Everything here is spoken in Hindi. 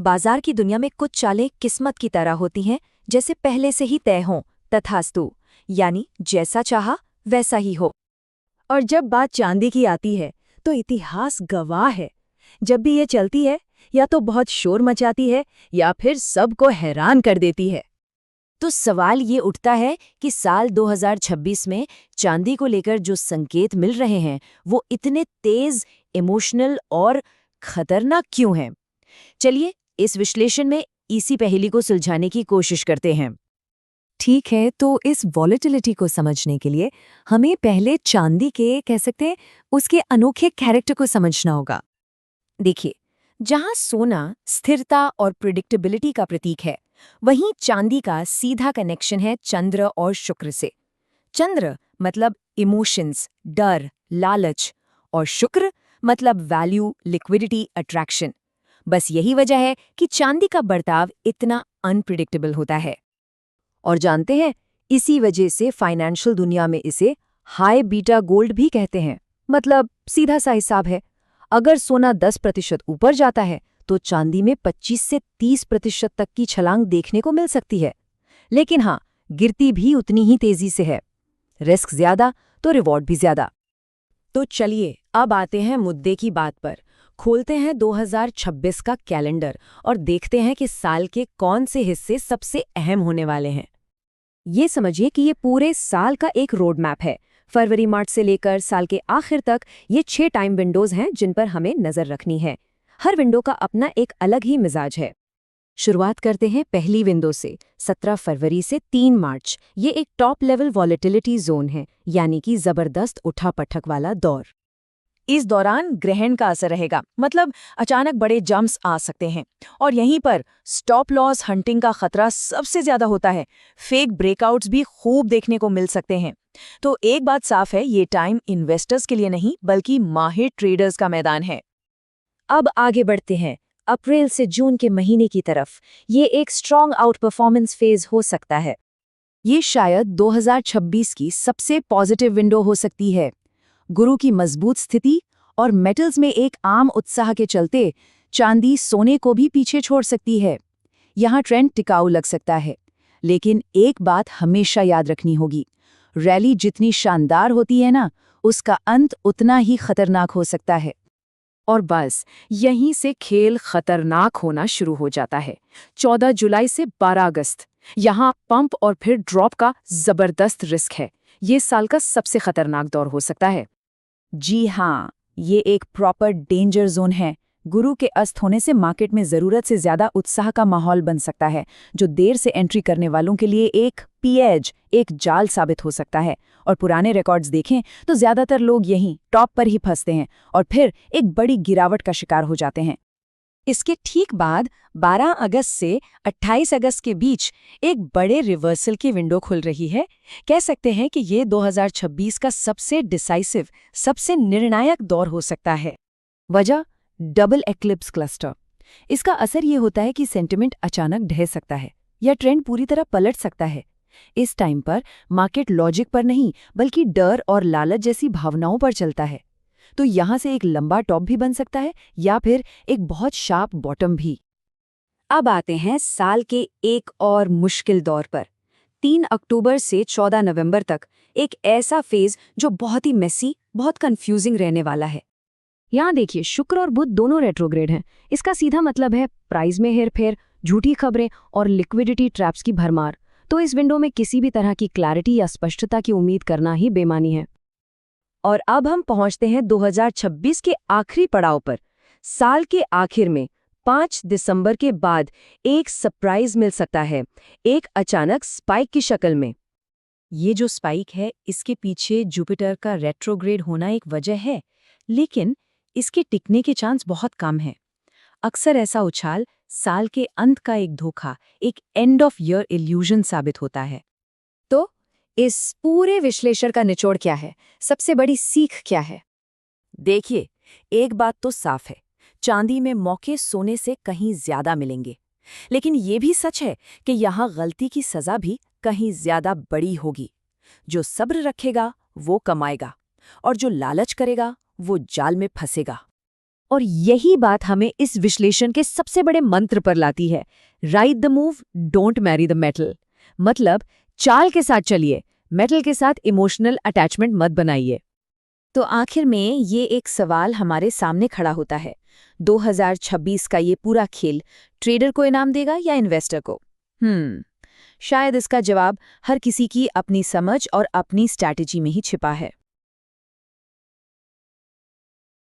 बाजार की दुनिया में कुछ चालें किस्मत की तरह होती हैं, जैसे पहले से ही तय हों, तथास्तु, यानी जैसा चाहा वैसा ही हो। और जब बात चांदी की आती है तो इतिहास गवाह है। जब भी ये चलती है या तो बहुत शोर मचाती है या फिर सबको हैरान कर देती है। तो सवाल ये उठता है कि साल 2026 में चांदी को लेकर जो संकेत मिल रहे हैं वो इतने तेज, इमोशनल और खतरनाक क्यों हैं? चलिए इस विश्लेषण में इसी पहेली को सुलझाने की कोशिश करते हैं। ठीक है, तो इस वॉलेटिलिटी को समझने के लिए हमें पहले चांदी के कह सकते हैं उसके अनोखे कैरेक्टर को समझना होगा। देखिए, जहां सोना स्थिरता और प्रिडिक्टेबिलिटी का प्रतीक है, वहीं चांदी का सीधा कनेक्शन है चंद्र और शुक्र से। चंद्र मतलब इमोशंस, डर, लालच, और शुक्र मतलब वैल्यू, लिक्विडिटी, अट्रैक्शन। बस यही वजह है कि चांदी का बर्ताव इतना अनप्रिडिक्टेबल होता है। और जानते हैं, इसी वजह से फाइनेंशियल दुनिया में इसे हाई बीटा गोल्ड भी कहते हैं। मतलब सीधा सा हिसाब है, अगर सोना 10% ऊपर जाता है तो चांदी में 25 से 30% तक की छलांग देखने को मिल सकती है। लेकिन हाँ, गिरती भी उतनी ही तेजी से है। रिस्क ज्यादा तो रिवॉर्ड भी ज्यादा। तो चलिए अब आते हैं मुद्दे की बात पर। खोलते हैं 2026 का कैलेंडर और देखते हैं कि साल के कौन से हिस्से सबसे अहम होने वाले हैं। ये समझिए कि ये पूरे साल का एक रोड मैप है। फरवरी मार्च से लेकर साल के आखिर तक ये 6 टाइम विंडोज हैं जिन पर हमें नजर रखनी है। हर विंडो का अपना एक अलग ही मिजाज है। शुरुआत करते हैं पहली विंडो से, 17 फरवरी से 3 मार्च। ये एक टॉप लेवल वॉलेटिलिटी जोन है, यानी कि जबरदस्त उठा-पटक वाला दौर। इस दौरान ग्रहण का असर रहेगा, मतलब अचानक बड़े जंप्स आ सकते हैं। और यहीं पर स्टॉप लॉस हंटिंग का खतरा सबसे ज्यादा होता है। फेक ब्रेकआउट्स भी खूब देखने को मिल सकते हैं। तो एक बात साफ है, ये टाइम इन्वेस्टर्स के लिए नहीं बल्कि माहिर ट्रेडर्स का मैदान है। अब आगे बढ़ते हैं अप्रैल से जून के महीने की तरफ। ये एक स्ट्रॉन्ग आउट परफॉर्मेंस फेज हो सकता है। ये शायद 2026 की सबसे पॉजिटिव विंडो हो सकती है। गुरु की मजबूत स्थिति और मेटल्स में एक आम उत्साह के चलते चांदी सोने को भी पीछे छोड़ सकती है। यहाँ ट्रेंड टिकाऊ लग सकता है, लेकिन एक बात हमेशा याद रखनी होगी, रैली जितनी शानदार होती है ना, उसका अंत उतना ही खतरनाक हो सकता है। और बस यहीं से खेल खतरनाक होना शुरू हो जाता है। 14 जुलाई से 12 अगस्त यहाँ पंप और फिर ड्रॉप का जबरदस्त रिस्क है। ये साल का सबसे खतरनाक दौर हो सकता है। जी हाँ, ये एक प्रॉपर डेंजर जोन है। गुरु के अस्त होने से मार्केट में जरूरत से ज्यादा उत्साह का माहौल बन सकता है, जो देर से एंट्री करने वालों के लिए एक पीएज, एक जाल साबित हो सकता है। और पुराने रिकॉर्ड्स देखें तो ज्यादातर लोग यहीं टॉप पर ही फंसते हैं और फिर एक बड़ी गिरावट का शिकार हो जाते हैं। इसके ठीक बाद 12 अगस्त से 28 अगस्त के बीच एक बड़े रिवर्सल की विंडो खुल रही है। कह सकते हैं कि ये 2026 का सबसे डिसाइसिव, सबसे निर्णायक दौर हो सकता है। वजह डबल एक्लिप्स क्लस्टर। इसका असर ये होता है कि सेंटिमेंट अचानक ढह सकता है या ट्रेंड पूरी तरह पलट सकता है। इस टाइम पर मार्केट लॉजिक पर नहीं बल्कि डर और लालच जैसी भावनाओं पर चलता है। तो यहां से एक लंबा टॉप भी बन सकता है या फिर एक बहुत शार्प बॉटम भी। अब आते हैं साल के एक और मुश्किल दौर पर। 3 अक्टूबर से 14 नवंबर तक एक ऐसा फेज जो बहुत ही मेसी, बहुत कंफ्यूजिंग रहने वाला है। यहाँ देखिए, शुक्र और बुध दोनों रेट्रोग्रेड हैं। इसका सीधा मतलब है प्राइस में हेरफेर, झूठी खबरें और लिक्विडिटी ट्रैप्स की भरमार। तो इस विंडो में किसी भी तरह की क्लैरिटी या स्पष्टता की उम्मीद करना ही बेमानी है। और अब हम पहुंचते हैं 2026 के आखिरी पड़ाव पर। साल के आखिर में 5 दिसंबर के बाद एक सरप्राइज मिल सकता है, एक अचानक स्पाइक की शक्ल में। ये जो स्पाइक है, इसके पीछे जुपिटर का रेट्रोग्रेड होना एक वजह है, लेकिन इसके टिकने के चांस बहुत कम हैं। अक्सर ऐसा उछाल साल के अंत का एक धोखा, एक एंड ऑफ ईयर इल्यूजन साबित होता है। तो इस पूरे विश्लेषण का निचोड़ क्या है? सबसे बड़ी सीख क्या है? देखिए, एक बात तो साफ है, चांदी में मौके सोने से कहीं ज्यादा मिलेंगे। लेकिन ये भी सच है कि यहाँ गलती की सजा भी कहीं ज्यादा बड़ी होगी। जो सब्र रखेगा वो कमाएगा, और जो लालच करेगा वो जाल में फंसेगा। और यही बात हमें इस विश्लेषण के सबसे बड़े मंत्र पर लाती है, ride the move, don't marry the metal. मतलब चाल के साथ चलिए, मेटल के साथ इमोशनल अटैचमेंट मत बनाइए। तो आखिर में ये एक सवाल हमारे सामने खड़ा होता है, 2026 का ये पूरा खेल ट्रेडर को इनाम देगा या इन्वेस्टर को? शायद इसका जवाब हर किसी की अपनी समझ और अपनी स्ट्रैटेजी में ही छिपा है।